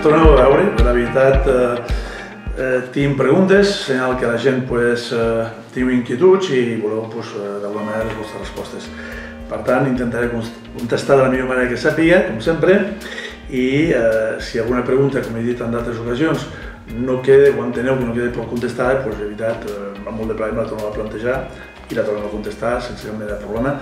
tornem a veure, la veritat, tinc preguntes, senyal que la gent tingui inquietuds i voleu d'alguna manera les vostres respostes. Per tant, intentaré contestar de la millor manera que sàpiga, com sempre, i si alguna pregunta, com he dit en d'altres ocasions, no queda, o enteneu que no queda per contestar, doncs, de veritat, amb molt de plaer me la torno a plantejar i la torno a contestar sense cap mena de problema,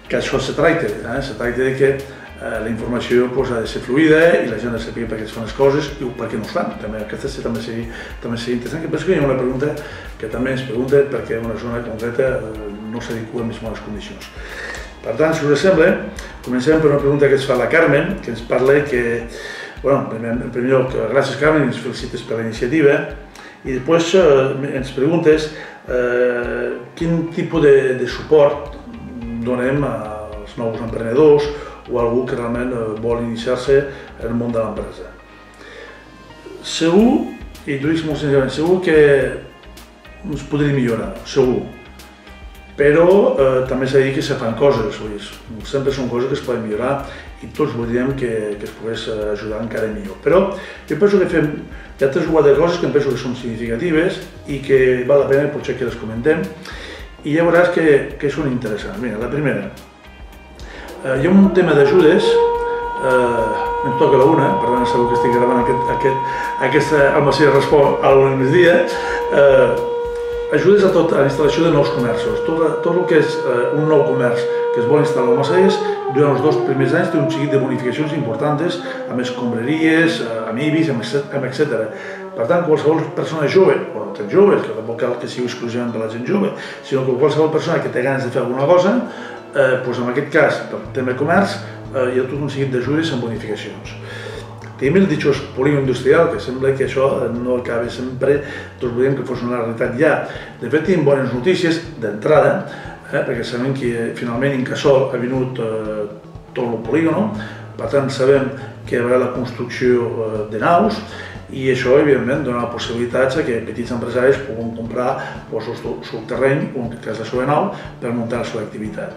que això se tracta, se tracta de que la informació ha de ser fluida i la gent ha de saber per què es fan les coses i per què no es fan. Aquesta també seria interessant, que penso que hi ha una pregunta que també ens pregunta per què una zona concreta no s'adequa en més bones condicions. Per tant, si us sembla, comencem per una pregunta que ens fa la Carmen, que ens parla que, en primer lloc, gràcies Carmen, ens felicites per la iniciativa, i després ens preguntes quin tipus de suport donem als nous emprenedors o a algú que realment vol iniciar-se en el món de l'empresa. Segur, i t'ho dic molt sincerament, segur que ens podria millorar, segur. Però també s'ha de dir que se fan coses, sempre són coses que es poden millorar i tots voldríem que es pogués ajudar encara millor. Però jo penso que fem, hi ha 3 o 4 coses que em penso que són significatives i que val la pena potser que les comentem i ja veuràs que són interessants. Mira, la primera, hi ha un tema d'ajudes, em toca la una, per tant segur que estic gravant aquesta Almacén respon a l'una migdia, ajudes a la instal·lació de nous comerços. Tot el que és un nou comerç que es vol instal·lar a Almacén, durant els 2 primers anys té un seguit de bonificacions importants amb escombraries, amb IBIs, etc. Per tant, qualsevol persona jove, o no tan jove, que tampoc cal que sigui exclusivament per la gent jove, sinó que qualsevol persona que té ganes de fer alguna cosa, en aquest cas, per tema de comerç, hi ha tot un seguit d'ajudes amb bonificacions. Tenim el ditxós polígon industrial, que sembla que això no acaba sempre, tots volíem que fos una realitat ja. De fet, tenim bones notícies d'entrada, perquè sabem que finalment Incasòl ha venut tot el polígon, per tant sabem que hi haurà la construcció de naus i això, evidentment, dona possibilitats que petits empresaris puguin comprar el seu terreny, o en aquest cas la seva nau, per muntar la seva activitat.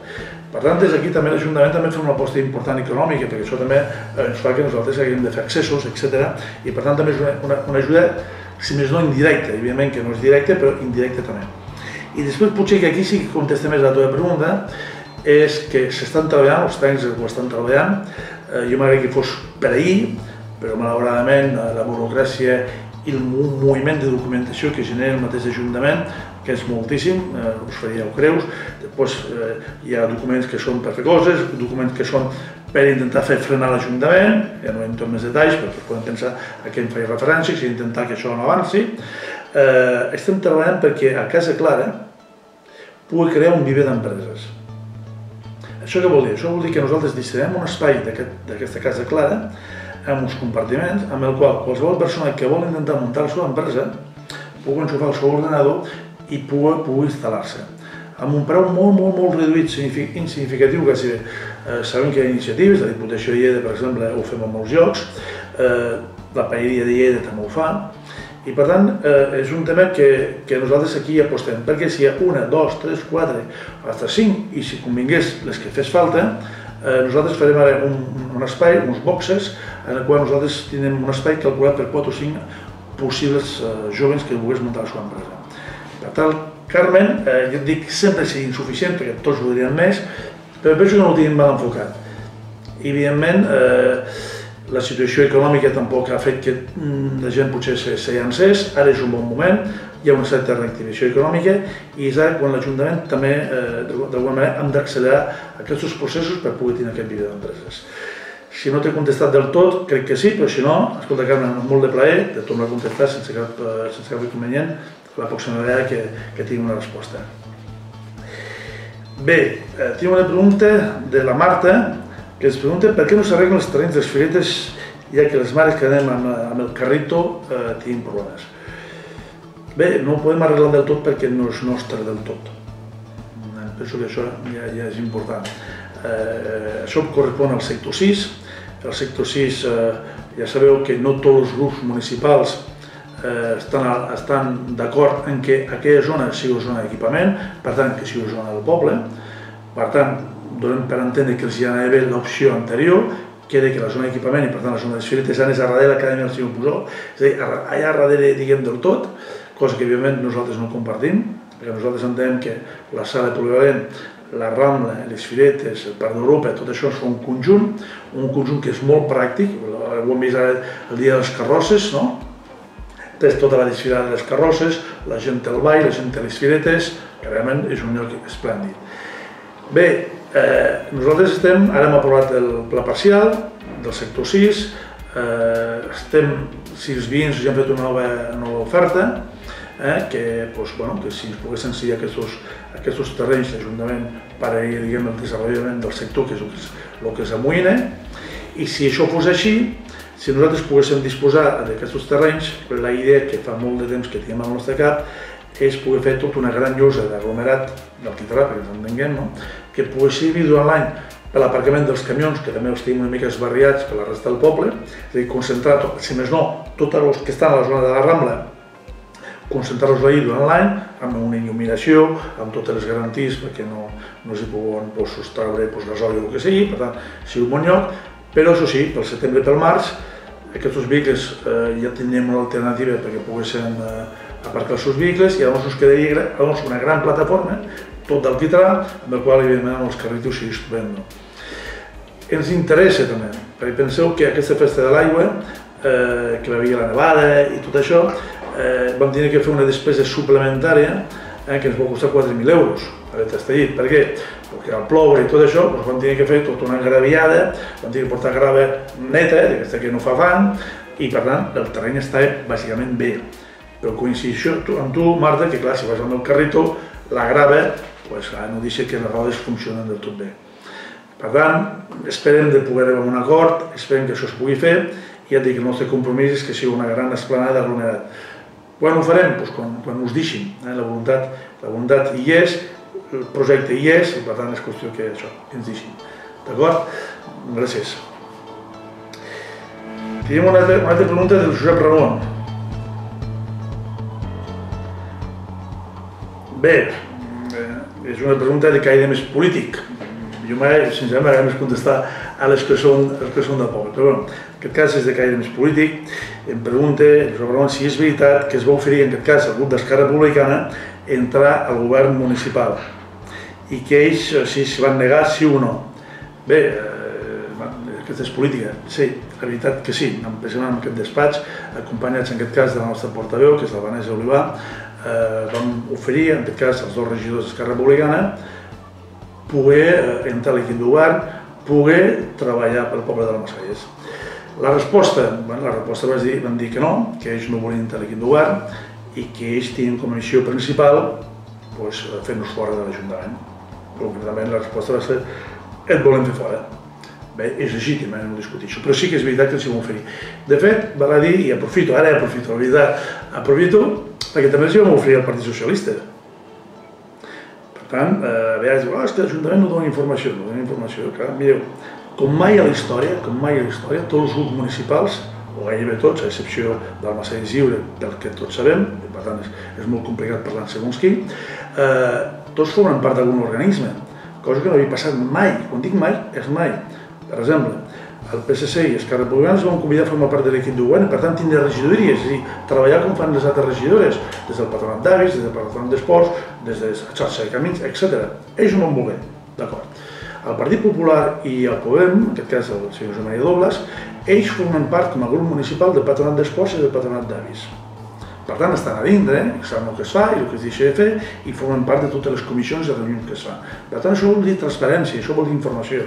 Per tant, des d'aquí també l'Ajuntament també fa una aposta important econòmica, perquè això també ens fa que nosaltres haguem de fer accessos, etc. I per tant també és una ajuda, si més no indirecta, evidentment que no és directa, però indirecta també. I després potser que aquí sí que contesta més la teva pregunta, és que s'estan treballant, els tècnics ho estan treballant, jo m'agradaria que fos per ahir, però malauradament la burocràcia i el moviment de documentació que genera el mateix Ajuntament, que és moltíssim, us faríeu creus. Després hi ha documents que són per fer coses, documents que són per intentar fer frenar l'Ajuntament, ja no entro en més detalls, però podem pensar a què em feia referència, i intentar que això no avanci. Estem treballant perquè a Casa Clara pugui crear un viver d'empreses. Això què vol dir? Això vol dir que nosaltres dissenyem un espai d'aquesta Casa Clara amb uns compartiments amb el qual qualsevol persona que vol intentar muntar la seva empresa pugui enxufar el seu ordenador i pugui instal·lar-se. Amb un preu molt reduït, insignificatiu, quasi bé. Sabem que hi ha iniciatives, la Diputació de Lleida, per exemple, ho fem en molts llocs, la Paeria de Lleida també ho fa, i per tant és un tema que nosaltres aquí apostem, perquè si hi ha 1, 2, 3, 4, fins a 5, i si convingués les que fes falta, nosaltres farem ara un espai, uns boxes, en el qual nosaltres tindrem un espai calculat per 4 o 5 possibles joves que volgués muntar la seva empresa. Per tant, Carmen, jo et dic, sempre sigui insuficient, perquè tots voldrien més, però penso que no ho tenim mal enfocat. Evidentment, la situació econòmica tampoc ha fet que la gent potser se llancés, ara és un bon moment, hi ha una certa reactivació econòmica i és ara quan l'Ajuntament també, d'alguna manera, hem d'accelerar aquests processos per poder tenir aquest viver d'empreses. Si no t'he contestat del tot, crec que sí, però si no, escolta, Carmen, amb molt de plaer, te torno a contestar sense cap inconvenient la pròxima vegada que tingui una resposta. Bé, tinc una pregunta de la Marta, que ens pregunta per què no s'arreglen els terrenys dels filetes, ja que les mares que anem amb el carrito tenim problemes. Bé, no ho podem arreglar del tot perquè no és nostre del tot. Penso que això ja és important. Això correspon al sector 6. El sector 6, ja sabeu que no tots els grups municipals estan d'acord en que aquella zona sigui zona d'equipament, per tant, que sigui zona del poble. Per tant, donem per entendre que els hi ha d'haver l'opció anterior queda que la zona d'equipament, i per tant la zona de les filetes, és a darrere l'Acadèmia del Senyor Pujol, és a dir, allà darrere, diguem, del tot, cosa que evidentment nosaltres no compartim, perquè nosaltres entenem que la sala polivalent, la Rambla, les filetes, el Parc d'Europa, tot això és un conjunt que és molt pràctic, ho hem vist el dia de les carrosses, no? Tens tota la desfilada de les carrosses, la gent té el ball, la gent té les filetes, que realment és un lloc esplèndid. Bé, nosaltres ara hem aprovat el pla parcial del sector 6, si els veïns ja han fet una nova oferta, que si ens poguessin cedir aquests terrenys l'Ajuntament per a el desenvolupament del sector, que és el que s'amoïna, i si això fos així, si nosaltres poguéssim disposar d'aquests terrenys, la idea que fa molt de temps que tenim al nostre cap és poder fer tota una gran llosa d'aglomerat d'Alquitrà, perquè ens entenguem, que pogués servir durant l'any per l'aparcament dels camions, que també els tenim una mica esbarriats per la resta del poble, és a dir, concentrar, si més no, tots els que estan a la zona de la Rambla, concentrar-los allà durant l'any, amb una il·luminació, amb totes les garanties perquè no s'hi poden sostreure gasoli o el que sigui, per tant, sigui un bon lloc, però això sí, pel setembre i pel març, aquests vehicles ja tindrem una alternativa perquè poguessin aparcar els seus vehicles i llavors ens quedaria una gran plataforma, tot d'Alquitrà, amb el qual evidentment els carritos s'hi trobem. Ens interessa també, perquè penseu que aquesta festa de l'aigua, que va haver la nevada i tot això, vam tenir que fer una despesa suplementària que ens va costar 4.000 euros a Castellit. Per què? Perquè al ploure i tot això vam tenir que fer tota una graviada, vam tenir que portar grava neta, d'aquesta que no fa fang, i per tant el terreny estava bàsicament bé. Però coincideixo amb tu, Marta, que clar, si vas amb el carrito, la grava no deixa que les rodes funcionen del tot bé. Per tant, esperem de poder arribar a un acord, esperem que això es pugui fer, i ja et dic, el nostre compromís és que sigui una gran esplanada d'aglomerat. Quan ho farem? Quan us deixin. La voluntat hi és, el projecte hi és, i per tant és qüestió que això, ens deixin. D'acord? Gràcies. Tenim una altra pregunta del Josep Ramon. Bé, és una pregunta de caire més polític. Jo sincerament m'agrada més contestar a les que són del poble, però en aquest cas és de caire més polític. Em pregunta si és veritat que es va oferir en aquest cas al grup d'Esquerra Republicana entrar al govern municipal i que ells s'hi van negar sí o no. Bé, aquesta és política, sí, la veritat que sí. Precisament en aquest despatx, acompanyats en aquest cas de la nostra portaveu, que és la Vanessa Olivar, vam oferir en aquest cas als dos regidors d'Esquerra Republicana poder entrar a l'equip de govern, poder treballar pel poble de la Marseies. La resposta van dir que no, que ells no volien entrar a l'equip de govern i que ells tenien com a missió principal fer-nos fora de l'Ajuntament. Concretament la resposta va ser et volem fer fora. Bé, és legítim, no discutir-ho, però sí que és veritat que ens hi vam oferir. De fet, val a dir, i aprofito, la veritat, aprofito perquè també ens hi vam oferir al Partit Socialista. Per tant, a vegades diu, és que l'Ajuntament no dona informació, clar, mireu, com mai a la història, tots els grups municipals, o gairebé tots, a excepció del Marseies Lliure, pel que tots sabem, i per tant és molt complicat parlar en segons qui, tots formen part d'algun organisme, cosa que no havia passat mai. Quan dic mai, és mai. Per exemple, el PSC i Esquerra Republicana es van convidar a formar part de l'equip de govern i per tant tindre regidories, és a dir, treballar com fan les altres regidores, des del Patronat d'Avis, des del Patronat d'Esports, des de la xarxa de camins, etc. Ells no van voler, d'acord. El Partit Popular i el Podem, en aquest cas el senyor Josep Maria Dobles, ells formen part com a grup municipal del Patronat d'Esports i del Patronat d'Avis. Per tant, estan a dintre, saben el que es fa i el que es deixa de fer i formen part de totes les comissions i reunions que es fan. Per tant, això vol dir transparència, això vol dir informació.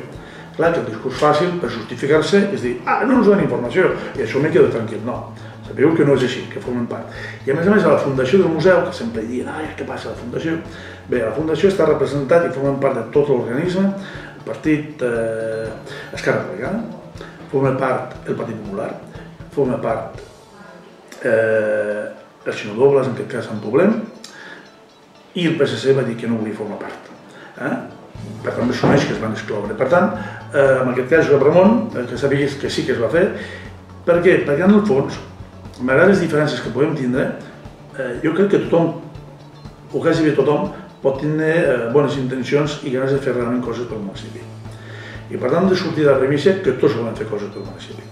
Clar que el discurs fàcil per justificar-se és dir, no ens donen informació i això me quedo tranquil. No, sabeu que no és així, que formen part. I a més, a la fundació del museu, que sempre diuen, què passa a la fundació? Bé, la fundació està representat i formen part de tot l'organisme, el Partit Esquerra Republicana, forma part el Partit Popular, forma part el senyor Dobles, en aquest cas en Poblem, i el PSC va dir que no volia formar part. Per tant, m'assumeix que es van excloure. Per tant, en aquest cas, Josep Ramon, que sàpigues que sí que es va fer. Per què? Perquè en el fons, malgrat les diferències que podem tindre, jo crec que tothom, o quasi bé tothom, pot tenir bones intencions i ganes de fer realment coses pel municipi. I per tant, de sortir de la premissa que tots volen fer coses pel municipi.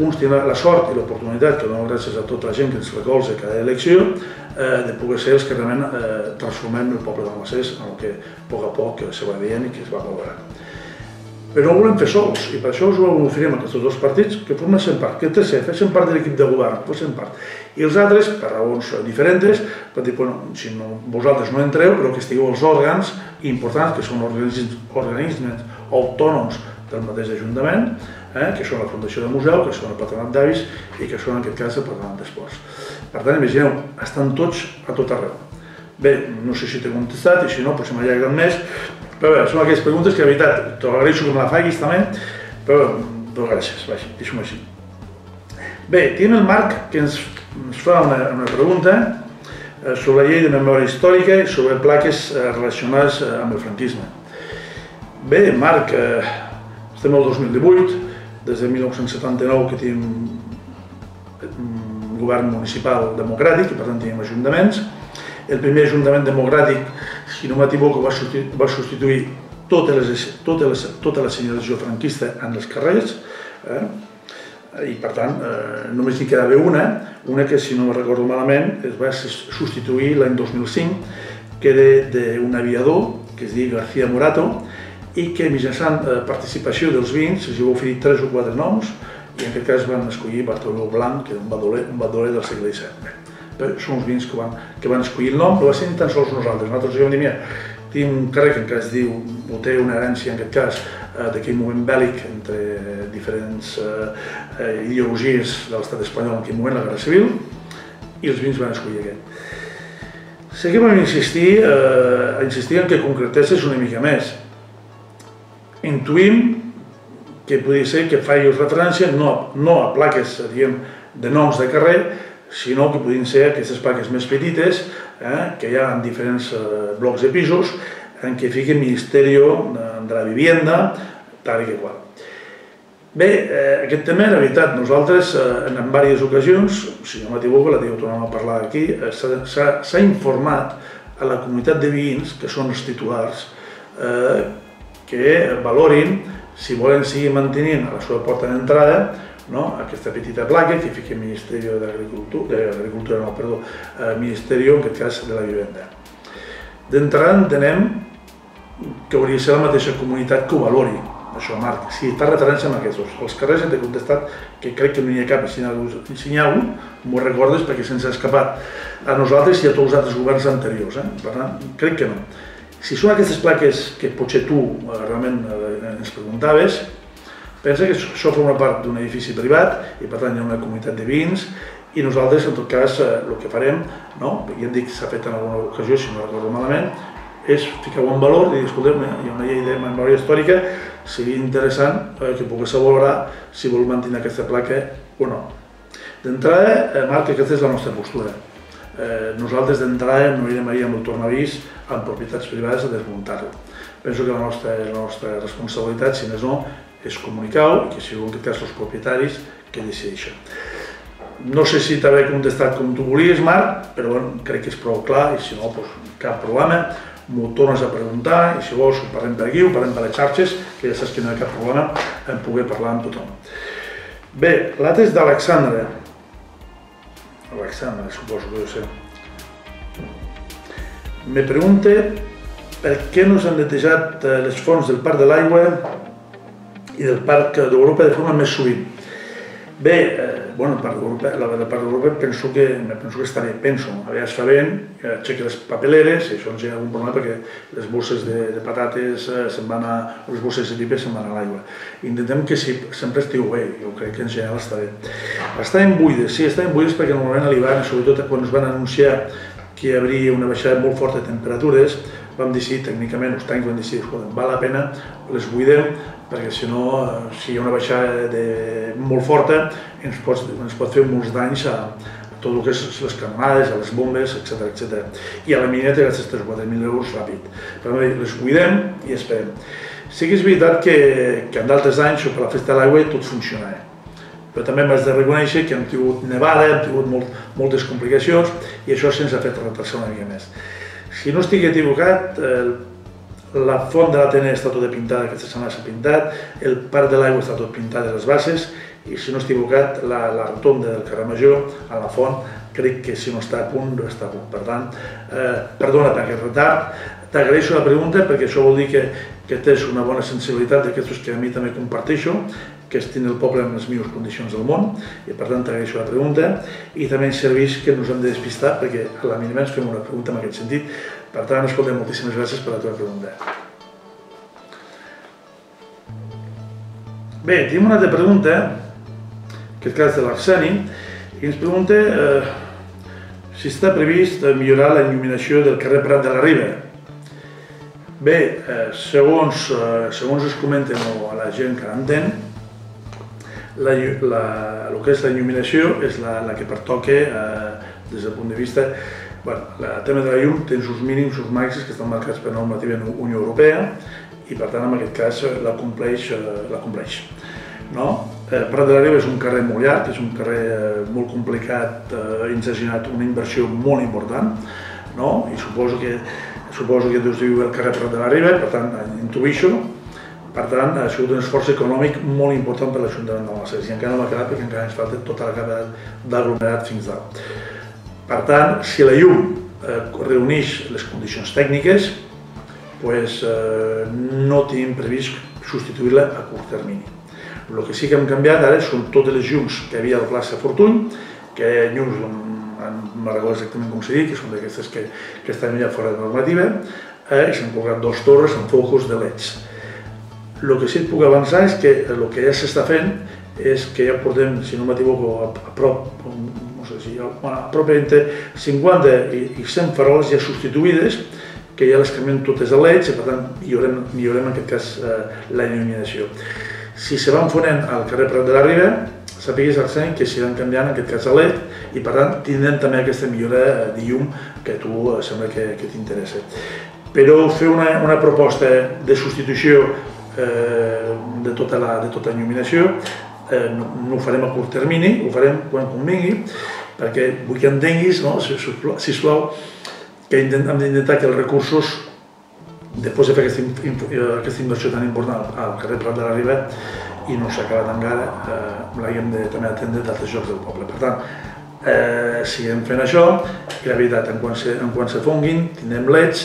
Uns tenen la sort i l'oportunitat, que donen gràcies a tota la gent que ens recolza cada elecció, de poder ser els que realment transformem el poble d'Almacés en el que a poc se va veient i que es va valorant. Però no ho volem fer sols, i per això us ho oferim a aquests dos partits que formen part, que facin part de l'equip de govern, facin part. I els altres, per raons diferents, per dir, si vosaltres no entreu, però que estigueu els òrgans importants, que són organismes autònoms del mateix Ajuntament, que són la Fundació del Museu, que són el Patronat d'Avis i que són en aquest cas el Patronat d'Esports. Per tant, imagineu, estan tots a tot arreu. Bé, no sé si t'he contestat i si no, potser m'allarguen més, però bé, són aquelles preguntes que de veritat t'agraeixo que me la facis també, però gràcies, deixo-m'ho així. Bé, tenim el Marc que ens fa una pregunta sobre la llei de memòria històrica i sobre plaques relacionades amb el franquisme. Bé, Marc, estem al 2018, des de 1979 que tenim un govern municipal democràtic i per tant tenim ajuntaments. El primer ajuntament democràtic, si no m'equivoco, va substituir tota la senyalització franquista en els carrers i per tant només n'hi quedava una que si no me recordo malament es va substituir l'any 2005, que era d'un aviador que es diu García Morato i que mitjançant participació dels veïns se'ls va oferir 3 o 4 noms i en aquest cas van escollir Bartolomeu Blanc, que era un badoler del segle XVII. Són uns veïns que van escollir el nom, però va ser ni tan sols nosaltres. Nosaltres vam dir, mira, tenim un carrer que encara es diu, o té una herència en aquest cas, d'aquell moment bèl·lic entre diferents ideologies de l'estat espanyol en aquell moment, la Guerra Civil, i els veïns van escollir aquest. Sí que vam insistir en que concretessis una mica més. Intuïm que podria ser que facis referència no a plaques, diguem, de noms de carrer, sinó que podrien ser aquestes plaques més petites que hi ha en diferents blocs de pisos en què fiquen Ministerio de la Vivienda, tal i que qual. Bé, aquest tema, la veritat, nosaltres en diverses ocasions, si no m'equivoco, la tornem a parlar aquí, s'ha informat a la comunitat de veïns, que són els titulars, que valorin si volen seguir mantenint a la seva porta d'entrada aquesta petita placa que fica Ministerio de Ministerio, en aquest cas, de la Vivenda. D'entrada entenem que hauria de ser la mateixa comunitat que ho valori, això, Marc. Si fa referència a aquests. Els carrers t'he contestat que crec que no hi ha cap, i si n'hi ha algun, m'ho recordes perquè se'ns ha escapat a nosaltres i a tots els altres governs anteriors. Per tant, crec que no. Si són aquestes plaques que potser tu realment ens preguntaves, pensa que això forma part d'un edifici privat i per tant hi ha una comunitat de veïns i nosaltres en tot cas el que farem, ja em dic que s'ha fet en alguna ocasió, si no recordo malament, és ficar-ho en valor i dir, escolteu, hi ha una llei de memòria històrica, seria interessant que pogués valorar si vol mantenir aquesta placa o no. D'entrada, Marc, aquesta és la nostra postura. Nosaltres d'entrada no irem ahir amb el tornavís amb propietats privades a desmuntar-ho. Penso que la nostra responsabilitat, si més no, és comunicar-ho i que siguin en aquest cas els propietaris que decideixen. No sé si t'hauré contestat com tu volies, Marc, però crec que és prou clar i si no, cap problema, m'ho tornes a preguntar i si vols ho parlem per aquí, ho parlem per les xarxes, que ja saps que no hi ha cap problema en poder parlar amb tothom. Bé, l'altre és d'Alexandre. Alexandre, suposo que ho sé. Me pregunta per què no s'han netejat les fonts del Parc de l'Aigua i del Parc d'Europa de forma més sovint. Bé, el Parc d'Europa penso que està bé, a veure, es fa bé, aixeca les papeleres, i això ens hi ha algun problema perquè les bosses de patates se'n van a, les bosses de pipes se'n van a l'aigua. Intentem que sempre estigui bé, jo crec que en general està bé. Estaven buides, sí, estaven buides perquè normalment a l'hivern, sobretot quan es van anunciar que hi hauria una baixada molt forta de temperatures, vam decidir, tècnicament, els tècnics van decidir, escolta, val la pena, les buidem, perquè si no, si hi ha una baixada molt forta, ens pot fer molts danys a tot el que és les canonades, a les bombes, etc. I a la mineta gastes 3 o 4.000 euros ràpid. Per tant, les buidem i esperem. Sí que és veritat que en d'altres anys, per la festa de l'aigua, tot funcionava. Però també m'has de reconèixer que hem tingut nevada, hem tingut moltes complicacions i això se'ns ha fet retrasar una mica més. Si no estic equivocat, la font de l'Ateneu està tota pintada, aquesta setmana s'ha pintat, el parc de l'aigua està tot pintat de les bases, i si no estic equivocat, la rotonda del carrer Major, a la font, crec que si no està a punt, està a punt. Per tant, perdona per aquest retard, t'agraeixo la pregunta perquè això vol dir que tens una bona sensibilitat d'aquestos que a mi també comparteixo, que és tenir el poble en les millors condicions del món, i per tant t'agraeixo la pregunta, i també ens serveix que no ens hem de despistar perquè a la mínima ens fem una pregunta en aquest sentit. Per tant, escolta, moltíssimes gràcies per la teva pregunta. Bé, tenim una altra pregunta, que és de l'Arseni, i ens pregunta si està previst millorar la il·luminació del carrer Prat de la Riba. Bé, segons es comenten a la gent que l'entén, el que és la il·luminació és la que pertoca des del punt de vista. El tema de la llum té uns mínims, uns màxims que estan marcats per normativa de la Unió Europea i per tant en aquest cas la compleix. Prat de la Riba és un carrer molt llarg, és un carrer molt complicat, ens ha generat una inversió molt important i suposo que deus de viure al carrer Prat de la Riba, per tant intuïxo. Per tant, ha sigut un esforç econòmic molt important per l'Ajuntament d'Almacelles i encara no m'ha quedat perquè encara ens falta tota la capa d'aglomerat fins dalt. Per tant, si la llum reuneix les condicions tècniques, no tenim previst substituir-la a curt termini. El que sí que hem canviat ara són totes les llums que hi havia a la plaça Fortuny, que hi ha llums, no recordo exactament com s'ha dit, que són d'aquestes que estan ja fora de normativa, i s'han col·locat dues torres amb focus de LEDs. El que sí et puc avançar és que el que ja s'està fent és que ja portem, si no m'equivoco, a prop entre 50 i 100 faroles ja substituïdes, que ja les canviem totes a LEDs i per tant millorem en aquest cas la il·luminació. Si se van fonent al carrer Prat de la Riba, sàpigues, Arseni, que s'hi van canviant en aquest cas a LED i per tant tindrem també aquesta millora de llum que a tu sembla que t'interessa. Però fer una proposta de substitució de tota la il·luminació no ho farem a curt termini, ho farem quan convingui, perquè vull que entenguis, sisplau, que hem d'intentar que els recursos, després de fer aquesta inversió tan important al carrer Prat de la Riba i no s'ha acabat encara, l'haguem de també atendre d'altres llocs del poble. Per tant, seguirem fent això i la veritat, en quan se fonguin, tindrem LEDs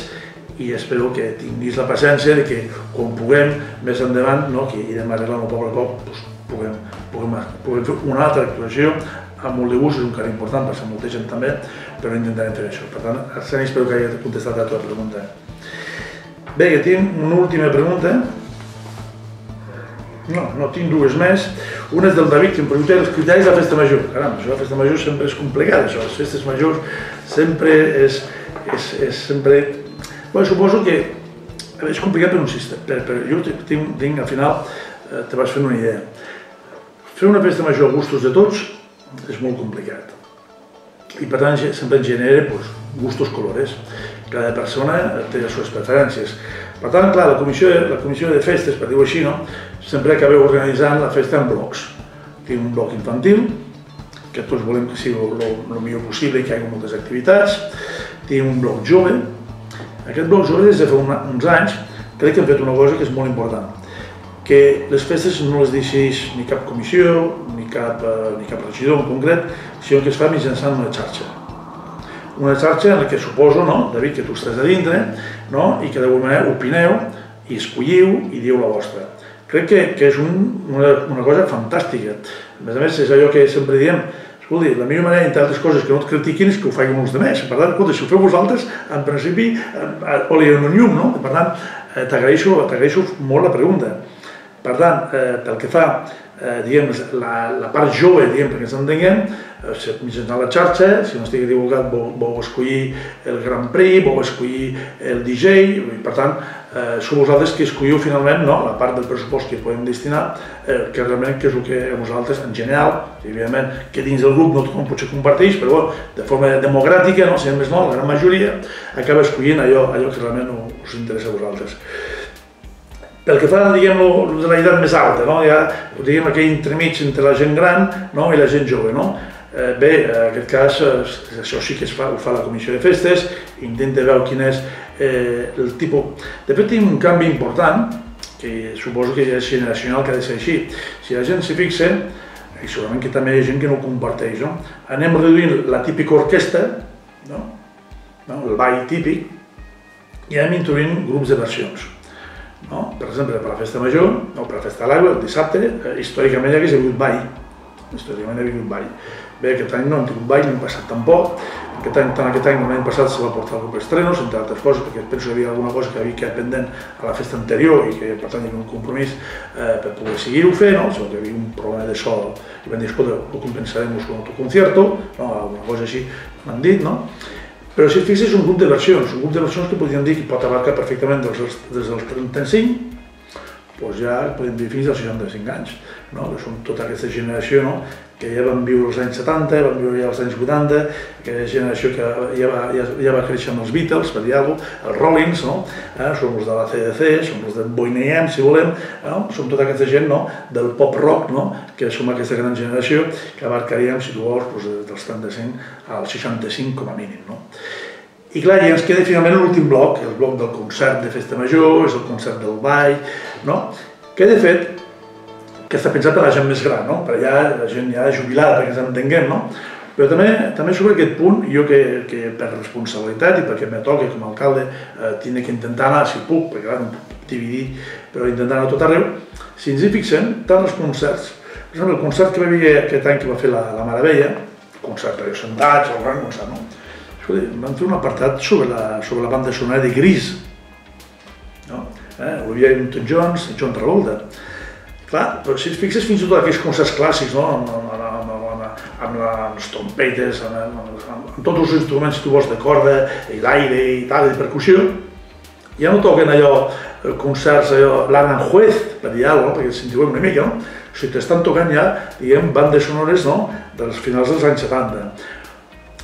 i espero que tinguis la paciència de que quan puguem més endavant, que irem arreglant el poble a poc, puguem fer una altra actuació amb molt de gust, és un carrer important per ser molta gent també, però intentarem fer això. Per tant, Arseni, espero que hagi contestat la teva pregunta. Bé, que tinc una última pregunta. No, tinc dues més. Una és del David, que em pregunta els criteris de la festa major. Caram, això de la festa major sempre és complicat, això. Les festes majors sempre és suposo que és complicat per un sistema, però jo tinc, al final, te vas fent una idea. Fer una festa major a gustos de tots és molt complicat. I per tant sempre ens genera gustos colores. Cada persona té les seves preferències. Per tant, clar, la comissió de festes, per dir-ho així, sempre acabeu organitzant la festa en blocs. Tenim un bloc infantil, que tots volem que sigui el millor possible i que hi hagi moltes activitats. Tenim un bloc jove. Aquest bloc jove, des de fa uns anys, crec que hem fet una cosa que és molt important, que les festes no les decideix ni cap comissió, ni cap regidor en concret, sinó que es fa mitjançant una xarxa. Una xarxa en què suposo, David, que tu estàs a dintre, i que d'alguna manera opineu i escolliu i dieu la vostra. Crec que és una cosa fantàstica. A més, és allò que sempre diem, escolti, la millor manera, entre altres coses, que no et critiquin és que ho facin els altres. Per tant, escolta, si ho feu vosaltres, en principi, oli en un llum, Per tant, t'agraeixo molt la pregunta. Per tant, pel que fa, la part jove, perquè ens entenguem, mitjançant la xarxa, si no estigui equivocat, vau escollir el Grand Prix, vau escollir el DJ, per tant, sou vosaltres que escolliu finalment la part del pressupost que podem destinar, que realment és el que vosaltres, en general, evidentment que dins del grup no tothom potser comparteix, però de forma democràtica, si més no, la gran majoria acaba escollint allò que realment us interessa a vosaltres. Pel que fa, diguem, de l'edat més alta, diguem, aquell entremig entre la gent gran i la gent jove. Bé, en aquest cas, això sí que ho fa la comissió de festes, intenta veure quin és el tipus... De fet, tenim un canvi important, que suposo que ja és generacional, que ha de ser així. Si la gent s'hi fixa, i segurament que també hi ha gent que no ho comparteix, no? Anem reduint la típica orquestra, no? El ball típic, i anem introduint grups de versions. No? Per exemple, per la festa major, o per la festa de l'aigua, el dissabte, històricament hi hagués hagut ball. Històricament hi ha hagut ball. Bé, aquest any no hem tingut ball, no hem passat tampoc. Tant aquest any com l'any passat se va portar el grup Estrenos, entre altres coses, perquè penso que hi havia alguna cosa que havia quedat pendent a la festa anterior i que per tant hi havia un compromís per poder seguir-ho fent, no? Sinó que hi havia un problema de so i vam dir, escolta, ho compensaremos con otro concierto, no? Alguna cosa així m'han dit, no? Però si et fixes, és un grup de versions que podríem dir que pot abarcar perfectament des dels 35, doncs ja podem dir fins als 65 anys, no? Que són tota aquesta generació, no? Que ja van viure els anys 70, van viure ja els anys 80, aquella generació que ja va créixer amb els Beatles, per dir alguna cosa, els Rollins, no? Som els de la CDC, som els de Boney M, si volem, no? Som tota aquesta gent, no? Del pop rock, no? Que som aquesta gran generació que abarcaríem, si tu vols, dels 35 als 65 com a mínim, no? I clar, ja ens queda finalment l'últim bloc, el bloc del concert de festa major, és el concert del ball, no? Que de fet, que està pensat per a la gent més gran, no? Per allà la gent ja jubilada, perquè ens entenguem, no? Però també sobre aquest punt, jo que per responsabilitat i perquè me toca com a alcalde tinc que intentar anar, si puc, perquè clar, no puc dividir, però intentar anar a tot arreu, si ens hi fixem, tant els concerts, per exemple, el concert que va haver aquest any que va fer la Meravella, el concert allò sentats, el gran concert, no? Vam fer un apartat sobre la banda sonora de Grease, no? Olivia Newton-John, John Travolta. Clar, però si et fixes fins i tot aquells concerts clàssics, no? Amb les trompetes, amb tots els instruments, si tu vols, de corda, i d'aire i tal, de percussió, ja no toquen allò, concerts, allò, l'Aranjuez, per dir alguna cosa, perquè ens sentiu una mica, no? O sigui, t'estan tocant ja, diguem, bandes sonores, no?, dels finals dels anys 70.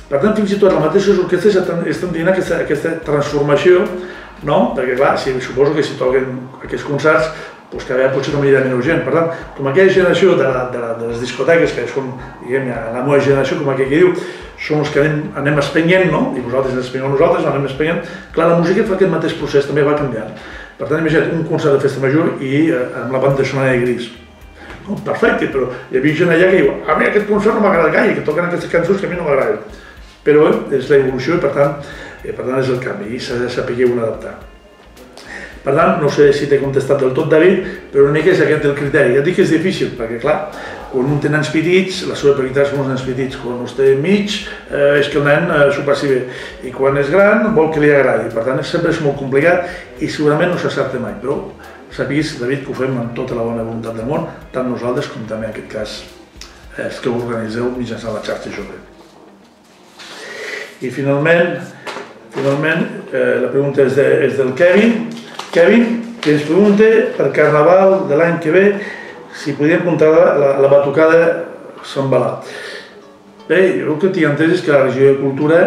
Per tant, fins i tot les mateixes orquestres estan dient aquesta transformació, no? Perquè, clar, suposo que si toquen aquests concerts, doncs cada vegada potser no m'hi menys gent. Per tant, com aquella generació de les discoteques, que són, diguem, la meva generació, com aquell que diu, són els que anem espenyent, no? I vosaltres ens espenyeu nosaltres, anem espenyent. Clar, la música fa aquest mateix procés, també va canviant. Per tant, imagina't un concert de festa major i amb la banda sonora de Grease. Perfecte, però hi havia gent allà que diu, a mi aquest concert no m'agrada gaire, que toquen aquestes cançons que a mi no m'agraden. Però és l'evolució i per tant és el canvi i s'ha de saber on adaptar. Per tant, no sé si t'he contestat del tot, David, però una mica és aquest el criteri. Ja et dic que és difícil, perquè clar, quan un té nens petits, la seva prioritat són els nens petits. Quan els té mig, és que el nen s'ho passi bé. I quan és gran, vol que li agradi. Per tant, sempre és molt complicat i segurament no s'acerta mai. Però sàpigues, David, que ho fem amb tota la bona voluntat del món, tant nosaltres com també en aquest cas els que ho organitzeu mitjançant la xarxa jove. I finalment, la pregunta és del Kevin. Kevin, que ens pregunta per Carnaval de l'any que ve si podíem comptar la batucada Sant Balà. Bé, jo el que tinc entès és que la regió de Cultura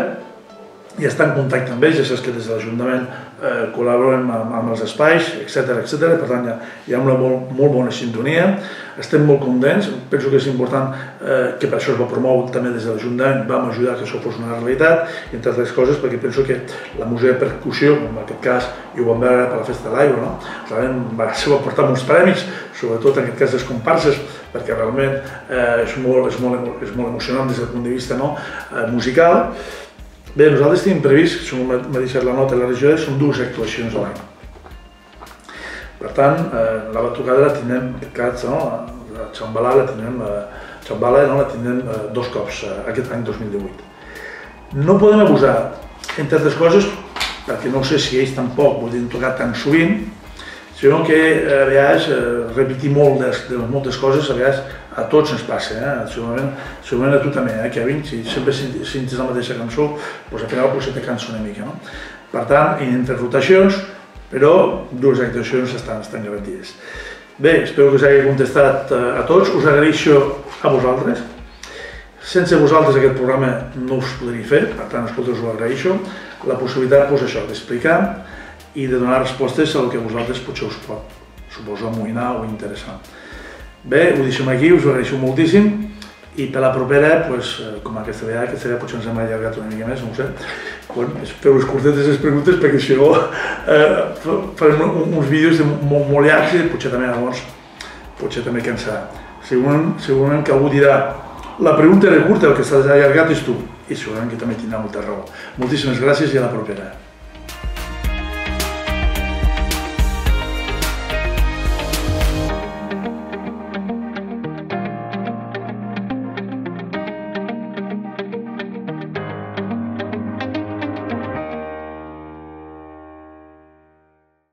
ja està en contacte amb ells, ja saps que des de l'Ajuntament col·laborem amb els espais, etc. Per tant, hi ha una molt bona sintonia, estem molt contents, penso que és important que per això es va promoure també des de l'Ajuntament, vam ajudar que això fos una realitat, entre altres coses perquè penso que la música de percussió, en aquest cas, i ho vam veure per la Festa de l'Aigua, no? Realment se va portar molts premis, sobretot en aquest cas les comparses, perquè realment és molt emocionant des del punt de vista musical. Bé, nosaltres tenim previst, com m'ha deixat la nota de la regió, són 2 actuacions a l'any. Per tant, la batucada la tindrem, en aquest cas, la Xambala la tindrem 2 cops aquest any 2018. No podem abusar, entre altres coses, perquè no sé si ells tampoc voldrien tocar tan sovint, sinó que a vegades repetir moltes coses, a vegades a tots ens passa, segurament a tu també, Kevin, si sempre sentis la mateixa cançó, doncs al final potser te cansa una mica. Per tant, entre rotacions, però 2 actuacions estan garantides. Bé, espero que us hagi contestat a tots, us agraeixo a vosaltres. Sense vosaltres aquest programa no us podria fer, per tant, us ho agraeixo. La possibilitat, doncs això, d'explicar i de donar respostes al que vosaltres potser us pot suposo amoïnar o interessar. Bé, ho deixem aquí, us ho agraeixo moltíssim i per la propera, com aquesta vegada potser ens hem allargat una mica més, no ho sé, feu les curtetes les preguntes perquè si no farem uns vídeos molt llargs i potser també llavors cansarà. Segurament que algú dirà la pregunta era curta, el que s'ha allargat és tu, i segurament que també tindrà molta raó. Moltíssimes gràcies i a la propera.